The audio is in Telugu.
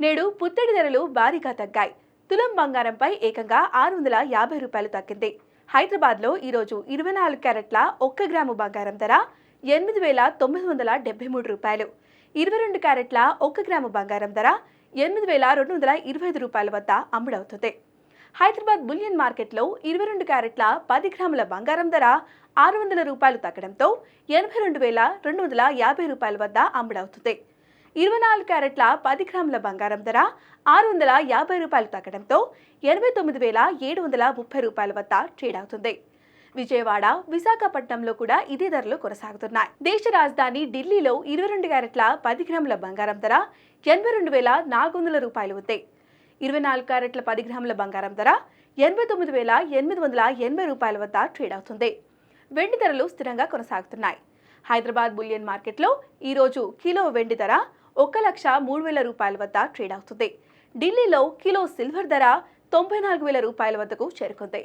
నేడు పుత్తడి ధరలు భారీగా తగ్గాయి. తులం బంగారంపై ఏకంగా 650 రూపాయలు తగ్గింది. హైదరాబాద్లో ఈరోజు 24 క్యారెట్ల 1 గ్రాము బంగారం ధర 8,973 రూపాయలు. 22 క్యారెట్ల 1 గ్రాము బంగారం ధర 8,225 రూపాయల వద్ద అమ్ముడవుతుంది. హైదరాబాద్ బులియన్ మార్కెట్లో 22 క్యారెట్ల 10 గ్రాముల బంగారం ధర 600 రూపాయలు తగ్గడంతో 82,250 రూపాయల వద్ద అమ్ముడవుతుంది. 24 క్యారెట్ల 10 గ్రాముల బంగారం ధర 650 రూపాయలు తగ్గడంతో 89,730 రూపాయల వద్ద ట్రేడ్ అవుతుంది. విజయవాడ, విశాఖపట్నంలో కూడా ఇదే ధరలు కొనసాగుతున్నాయి. దేశ రాజధాని ఢిల్లీలో 22 క్యారెట్ల 10 గ్రాముల బంగారం ధర 82,400 రూపాయలు ఉంది. 24 క్యారెట్ల 10 గ్రాముల బంగారం ధర 89,880 రూపాయల వద్ద ట్రేడ్ అవుతుంది. వెండి ధరలు స్థిరంగా కొనసాగుతున్నాయి. హైదరాబాద్ బులియన్ మార్కెట్లో ఈరోజు కిలో వెండి ధర 1,03,000 రూపాయల వద్ద ట్రేడ్ అవుతుంది. ఢిల్లీలో కిలో సిల్వర్ ధర 94,000 రూపాయల వద్దకు చేరుకుంది.